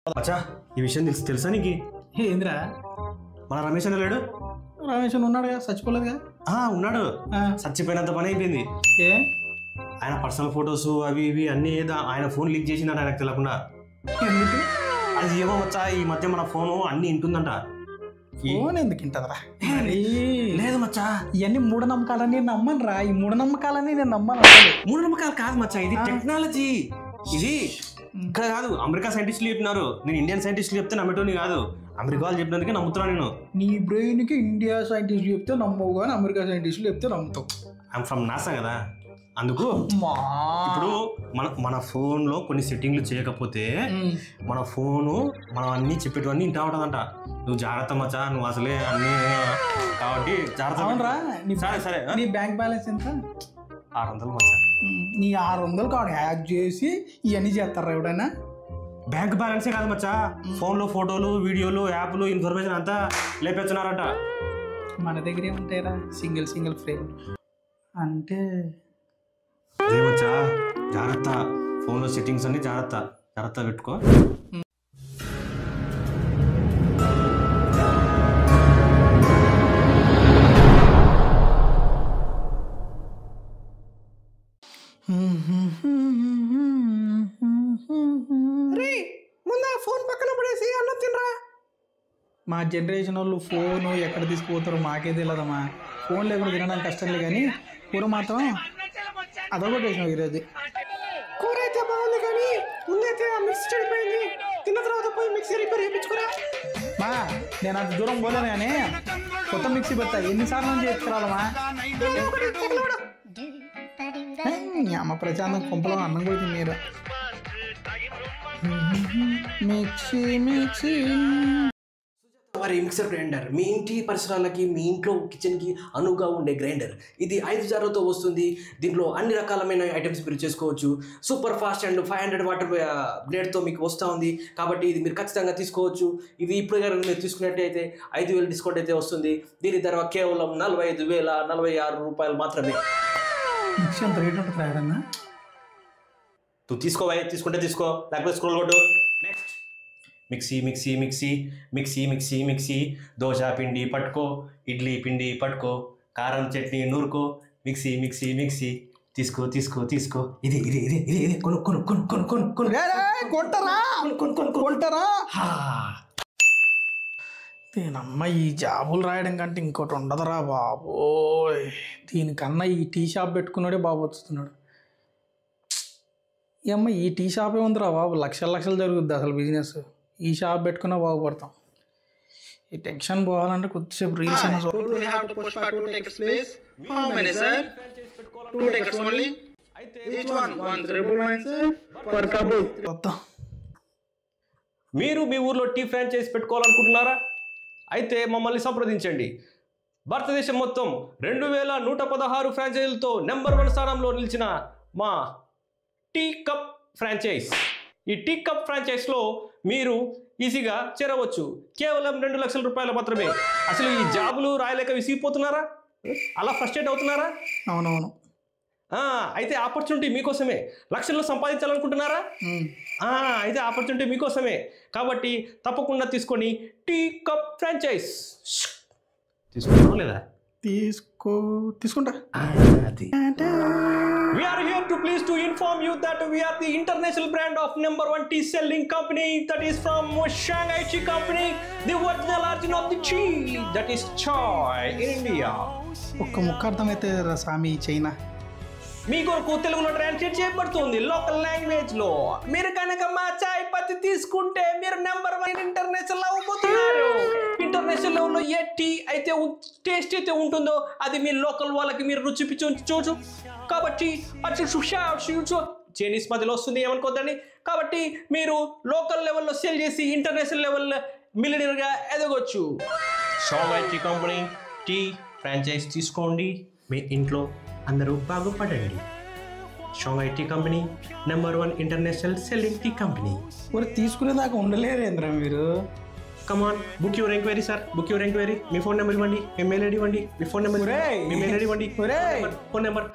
అచ్చా ఈ విషయం తెలుసా నీకు? ఏంద్రా మన రమేష్ అని లేడు? రమేష్ ఉన్నాడుగా, చచ్చిపోలేదుగా? ఉన్నాడు. చచ్చిపోయినంత పని అయిపోయింది. ఏ ఆయన పర్సనల్ ఫొటోస్ అవి ఇవి అన్ని ఏదో ఆయన ఫోన్ లీక్ చేసిందంట ఆయనకు తెలియకుండా. ఎందుకు? అది ఏమో వచ్చా ఈ మధ్య మన ఫోను అన్ని ఇంటుందంట. ఫోన్ ఎందుకు ఇంటదరా? లేదు మచ్చా, ఇవన్నీ మూఢనమ్మకాలని నేను నమ్మను రా. ఈ మూఢనమ్మకాలని నేను నమ్మను. మూఢనమ్మకాలు కాదు మచ్చా, ఇది టెక్నాలజీ. ఇది ఇక్కడ కాదు, అమెరికా సైంటిస్టులు చెప్తున్నారు. నేను ఇండియన్ సైంటిస్టులు చెప్తే నమ్మేటోని కాదు, అమెరికా వాళ్ళు చెప్పినందుకే నమ్ముతున్నాను నేను. నీ బ్రెయిన్కి ఇండియా సైంటిస్టులు చెప్తే నమ్మవు కానీ అమెరికా సైంటిస్టులు చెప్తే నమ్ముతావు. ఐఎమ్ ఫ్రమ్ నాసా కదా, అందుకు. ఇప్పుడు మన ఫోన్లో కొన్ని సెట్టింగ్లు చేయకపోతే మన ఫోను మనం అన్ని చెప్పేటివన్నీ ఇంటా ఉంటుందంట. నువ్వు జాగ్రత్త మచ్చా, నువ్వు అసలే అన్ని కాబట్టి జాగ్రత్త. సరే సరే, నీ బ్యాంక్ బ్యాలెన్స్ ఎంత? 600 మచ్చా. నీ 600 కార్డు హ్యాక్ చేసి ఇవన్నీ చేస్తారా ఎవడైనా? బ్యాంక్ బ్యాలెన్సే కాదు మచ్చా, ఫోన్లో ఫోటోలు వీడియోలు యాప్లు ఇన్ఫర్మేషన్ అంతా లేపేస్తున్నారంట. మన దగ్గర ఏముంటాయిరా? సింగిల్ ఫ్రేమ్ అంటే మచ్చా జాగ్రత్త, ఫోన్లో సెట్టింగ్స్ అన్ని జాగ్రత్త పెట్టుకో. ఫోన్ పక్కన పడేసి అన్నం తినరా. మా జనరేషన్ వాళ్ళు ఫోన్ ఎక్కడ తీసుకుపోతారో మాకే తెలియదమ్మా. ఫోన్ లేకుండా తినడానికి కష్టంలే కానీ కూర మాత్రం అదొకటి వేసిన ఈరోజు. కూర అయితే బాగుంది కానీ ముందైతే మిక్సీ చెడిపోయింది. తిన్న తర్వాత పోయి మిక్సీ రిపేర్ చేయించుకురా. మా నేను అంత దూరం పోలేను కానీ కొత్త మిక్సీ పెడతా. ఎన్నిసార్లు నుంచి చేసుకురాదమ్మా? అమ్మ ప్రశాంతం కొంపలో అన్నం కూడా తిన్నారు. వారి మిక్సర్ గ్రైండర్ మీ ఇంటి పరిసరాలకి, మీ ఇంట్లో కిచెన్కి అనువుగా ఉండే గ్రైండర్. ఇది 5 జార్లతో వస్తుంది. దీంట్లో అన్ని రకాలమైన ఐటమ్స్ మీరు చేసుకోవచ్చు. సూపర్ ఫాస్ట్ అండ్ 500 వాటర్ బ్లేడ్తో మీకు వస్తూ ఉంది కాబట్టి ఇది మీరు ఖచ్చితంగా తీసుకోవచ్చు. ఇది ఇప్పుడు కనుక మీరు తీసుకున్నట్టయితే 5,000 డిస్కౌంట్ అయితే వస్తుంది. దీని ధర కేవలం 45,046 రూపాయలు మాత్రమే. మిక్సీ అంత రేట్ ఉంటుంది రాయడన్నా? నువ్వు తీసుకుంటే తీసుకో, లేకపోతే స్క్రోల్ కొట్టు. నెక్స్ట్ మిక్సీ దోశ పిండి పట్టుకో, ఇడ్లీ పిండి పట్టుకో, కారం చట్నీ నూరుకో. మిక్సీ తీసుకో. ఇది కొంటారా? దీనమ్మ ఈ జాబులు రాయడం కంటే ఇంకోటి ఉండదురా బాబోయ్. దీనికన్నా ఈ టీ షాప్ పెట్టుకున్నాడే బాబు వస్తున్నాడు. ఈ అమ్మ ఈ టీ షాపే ఉందిరా బాబు, లక్షలు జరుగుద్ది అసలు బిజినెస్. ఈ షాప్ పెట్టుకున్నా బాగుపడతాం. ఈ టెన్షన్ పోవాలంటే కొద్దిసేపు రీల్స్ అయినా వద్దాం. మీరు మీ ఊర్లో టీ ఫ్రాంచైజ్ పెట్టుకోవాలనుకుంటున్నారా? అయితే మమ్మల్ని సంప్రదించండి. భారతదేశం మొత్తం 2116 ఫ్రాంచైజీలతో నెంబర్ 1 స్థానంలో నిలిచిన మా టీ కప్ ఫ్రాంచైజ్. ఈ టీ కప్ ఫ్రాంచైజ్లో మీరు ఈజీగా చేరవచ్చు. కేవలం 2 లక్షల రూపాయలు మాత్రమే. అసలు ఈ జాబులు రాయలేక విసిగిపోతున్నారా? అలా ఫ్రస్ట్రేట్ అవుతున్నారా? అవునవును. అయితే ఆపర్చునిటీ మీకోసమే. లక్షల్లో సంపాదించాలనుకుంటున్నారా? అయితే ఆపర్చునిటీ మీకోసమే. కాబట్టి తప్పకుండా తీసుకొని టీ కప్ ఫ్రాంచైజ్ తీసుకుంటాం లేదా? తీసుకుంటా. We are here to please to inform you that we are the international brand of number 1 tea selling company that is from Shanghai Tea Company, the original origin of the tea, that is chai in India. ఒక్క ముక్క అర్థమైతే స్వామి China మీ కొరకు తెలుగులో translate చేయబడుతుంది local language లో. మీరు కనుక మా చాయ్ పత్తి తీసుకుంటే మీరు నెంబర్ 1 ఇంటర్నేషనల్ అవ్వబోతున్నారు. ఇంటర్నేషనల్ లెవెల్లో ఏ టీ అయితే టేస్ట్ అయితే ఉంటుందో అది మీ లోకల్ వాళ్ళకి మీరు రుచి చూచు. కాబట్టి చైనీస్ మధ్యలో వస్తుంది ఏమనుకోద్దండి. కాబట్టి మీరు లోకల్ లెవెల్లో సేల్ చేసి ఇంటర్నేషనల్ లెవెల్లో మిలియనీర్గా ఎదగొచ్చు. Shanghai tea company tea franchise తీసుకోండి, మీ ఇంట్లో అందరూ బాగుపడండి. Shanghai tea company number 1 international selling tea company. తీసుకునేదాకా ఉండలేరేంద్ర మీరు. Come on book your enquiry sir, book your enquiry. మీ ఫోన్ నెంబర్ ఇవ్వండి, మీ మెయిల్ ఐడి ఇవ్వండి, మీ ఫోన్ నెంబర్ మీ మెయిల్ ఐడి ఇవ్వండి. Phone number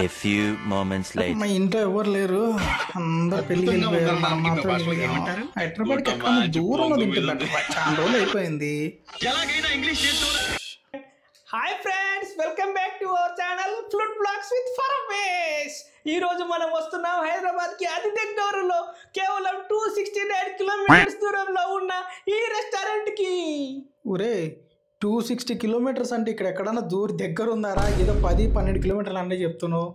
A few moments later. మా ఇంట్లో ఎవరు లేరు, అందరు పెళ్లికి వెళ్ళిపోయారు. మనం మాత్రం హైదరాబాద్కి ఎక్కడ దూరంలో తింటున్నారు. చాలా రోజులు అయిపోయింది. Hi friends, welcome back to our channel flute blogs with Paramesh. ఈ రోజు మనం వస్తున్నాం హైదరాబాద్ కి అతి దగ్గరలో కేవలం 269 కిలోమీటర్స్ దూరంలో ఉన్న ఈ రెస్టారెంట్ కి. ఒరే 260 కిలోమీటర్స్ అంటే ఇక్కడ ఎక్కడన్నా దగ్గర ఉందారా? ఏదో 10-12 కిలోమీటర్లు అంటే చెప్తున్నావు.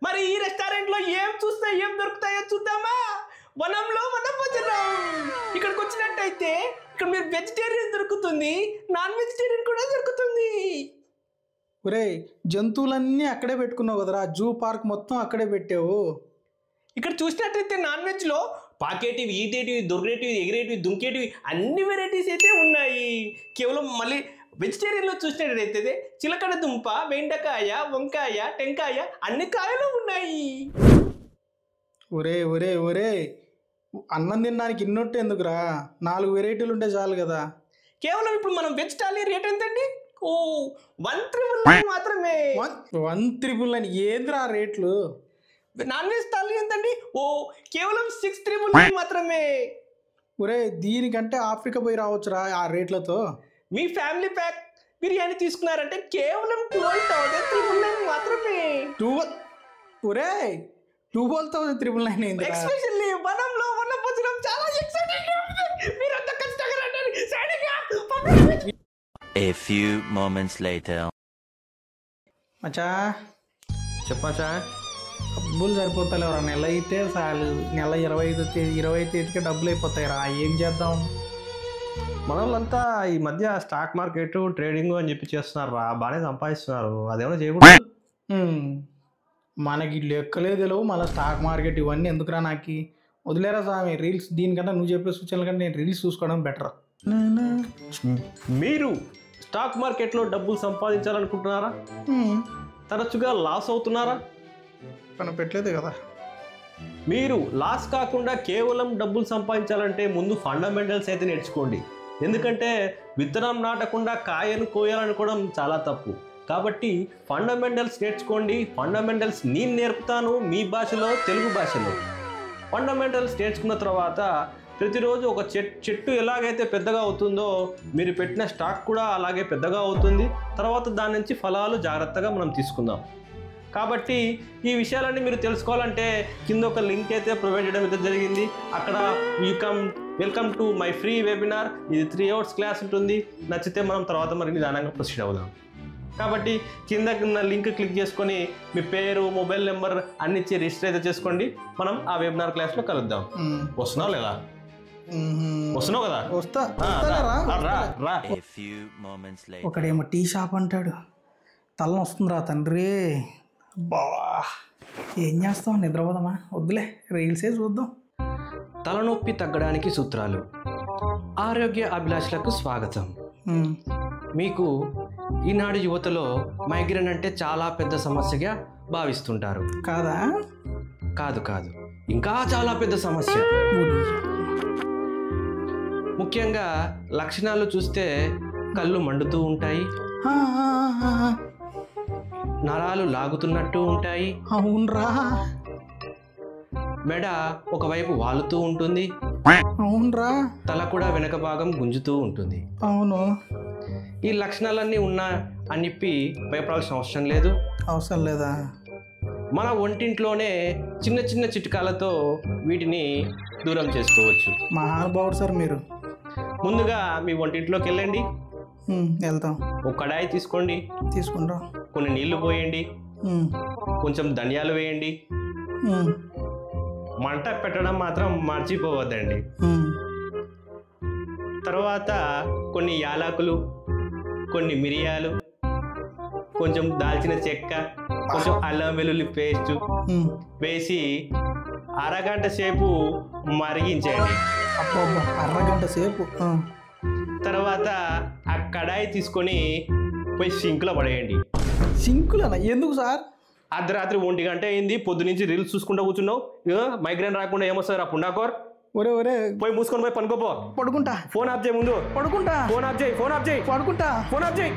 మరి ఈ రెస్టారెంట్ లో ఏం చూస్తే ఏం దొరుకుతాయో చూద్దామా? వనంలో వనభోజనం. ఇక్కడికి వచ్చినట్టయితే ఇక్కడ మీరు వెజిటేరియన్ దొరుకుతుంది, నాన్ వెజిటేరియన్ కూడా దొరుకుతుంది. ఒరే జంతువులన్నీ అక్కడే పెట్టుకున్నావు కదరా, జూ పార్క్ మొత్తం అక్కడే పెట్టావు. ఇక్కడ చూసినట్టయితే నాన్ వెజ్ లో పాకేటివి, ఈటేటివి, దొరికేటివి, ఎగిరేటివి, దుంకేటివి అన్ని వెరైటీస్ అయితే ఉన్నాయి. కేవలం మళ్ళీ వెజిటేరియన్ లో చూసినట్టయితే చిలకడ దుంప, బెండకాయ, వంకాయ, టెంకాయ అన్ని కాయలు ఉన్నాయి. ఒరే ఒరే ఒరే అన్నం తినడానికి ఇన్నొట్టు ఎందుకురా? 4 వెరైటీలు ఉంటే చాలు కదా. కేవలం ఇప్పుడు మనం వెజ్ థాలీ రేట్ ఎంతండి? 1,999 మాత్రమే. 1,999 ఏంద్రా రేట్లు? నాన్ వెజ్ థాలీ ఎంతండి? కేవలం 6,999 మాత్రమే. ఒరే దీనికంటే ఆఫ్రికా పోయి రావచ్చురా ఆ రేట్లతో. మీ ఫ్యామిలీ ప్యాక్ బిర్యానీ తీసుకున్నారంటే కేవలం 12,999 మాత్రమే. ఒరే 12,999 ఏంది? ఎస్పెషల్లీ వనంలో వనభోజనం చాలా ఎక్సైటింగ్ గా ఉంది. మీరంతా ఖచ్చితంగా రండి. సైనిగా A few moments later. మచ్చా చెప్పచ్చా, డబ్బులు సరిపోతలేవురా. నెల అయితే చాలు, నెల 25 తేదీకి డబ్బులు అయిపోతాయిరా. ఏం చేద్దాం? మన వాళ్ళంతా ఈ మధ్య స్టాక్ మార్కెట్ ట్రేడింగ్ అని చెప్పి చేస్తున్నారు రా, బాగానే సంపాదిస్తున్నారు. అదేమో చేయకూడదు. మనకి లెక్కలే తెలియవు, మళ్ళీ స్టాక్ మార్కెట్ ఇవన్నీ ఎందుకురా? నాకు వదిలేరా స్వామి రీల్స్. దీనికంటే నువ్వు చెప్పే సూచనల కంటే నేను రీల్స్ చూసుకోవడం బెటర్. మీరు స్టాక్ మార్కెట్లో డబ్బులు సంపాదించాలనుకుంటున్నారా? తరచుగా లాస్ అవుతున్నారా? మనం పెట్టలేదే కదా. మీరు లాస్ కాకుండా కేవలం డబ్బులు సంపాదించాలంటే ముందు ఫండమెంటల్స్ అయితే నేర్చుకోండి. ఎందుకంటే విత్తనం నాటకుండా కాయను కోయాలనుకోవడం చాలా తప్పు. కాబట్టి ఫండమెంటల్స్ నేర్చుకోండి. ఫండమెంటల్స్ నేను నేర్పుతాను మీ భాషలో, తెలుగు భాషలో. ఫండమెంటల్స్ నేర్చుకున్న తర్వాత ప్రతిరోజు ఒక చెట్టు ఎలాగైతే పెద్దగా అవుతుందో మీరు పెట్టిన స్టాక్ కూడా అలాగే పెద్దగా అవుతుంది. తర్వాత దాని నుంచి ఫలాలు జాగ్రత్తగా మనం తీసుకుందాం. కాబట్టి ఈ విషయాలన్నీ మీరు తెలుసుకోవాలంటే కింద ఒక లింక్ అయితే ప్రొవైడ్ చేయడం అయితే జరిగింది. అక్కడ welcome to my free webinar. ఇది 3 hours క్లాస్ ఉంటుంది. నచ్చితే మనం తర్వాత మరి నిదానంగా ప్రొసీడ్ అవుదాం. కాబట్టి కింద లింక్ క్లిక్ చేసుకొని మీ పేరు, మొబైల్ నెంబర్ అన్ని ఇచ్చి రిజిస్టర్ అయితే చేసుకోండి. మనం ఆ వెబినార్ క్లాస్లో కలుద్దాం. వస్తున్నావు లేదా? వస్తున్నావు కదా? A few moments later. ఒకడేమో టీ షాప్ అంటాడు. తల వస్తుందిరా తండ్రి. బావా ఏం చేస్తాం? నిద్రపోదామా? వద్దులే, రీల్సే చూద్దాం. తలనొప్పి తగ్గడానికి సూత్రాలు. ఆరోగ్య అభిలాషులకు స్వాగతం. మీకు ఈనాడు యువతలో మైగ్రేన్ అంటే చాలా పెద్ద సమస్యగా భావిస్తుంటారు. కాదా? కాదు, ఇంకా చాలా పెద్ద సమస్య. ముఖ్యంగా లక్షణాలు చూస్తే కళ్ళు మండుతూ ఉంటాయి, నరాలు లాగుతున్నట్టు ఉంటాయి, అవునరా, మెడ ఒకవైపు వాలుతూ ఉంటుంది, అవునరా, తల కూడా వెనక భాగం గుంజుతూ ఉంటుంది. అవును. ఈ లక్షణాలన్నీ ఉన్నా అని చెప్పి భయపడాల్సిన అవసరం లేదు. అవసరం లేదా? మన ఒంటింట్లోనే చిన్న చిన్న చిట్కాలతో వీటిని దూరం చేసుకోవచ్చు. మహానుభావుడు సార్ మీరు. ముందుగా మీ వంటింట్లోకి వెళ్ళండి, వెళ్తాం. ఒక కడాయి తీసుకోండి, తీసుకుంటాం. కొన్ని నీళ్లు పోయండి, కొంచెం ధనియాలు వేయండి. మంట పెట్టడం మాత్రం మర్చిపోవద్దండి. తర్వాత కొన్ని యాలకులు, కొన్ని మిరియాలు, కొంచెం దాల్చిన చెక్క, కొంచెం అల్లం వెల్లుల్లి పేస్ట్ వేసి అరగంట సేపు మరిగించండి. అరగంట సేపు. తర్వాత ఆ కడాయి తీసుకొని పోయి సింక్లో పడేయండి. సింకులో ఎందుకు సార్? అర్ధరాత్రి 1 గంట అయింది, పొద్దు నుంచి రీల్స్ చూసుకుంటూ కూర్చున్నావు. మైగ్రేన్ రాకుండా ఏమొస్తుంది రా పుండాకోర్? ఒరే ఒరే పోయి మూసుకొని పోయి పనుకోపో. పడుకుంటా ఫోన్ ఆఫ్ చేయి ముందు. పడుకుంటా ఫోన్ ఆఫ్ చేయి. పడుకుంటా ఫోన్ ఆఫ్ చేయి.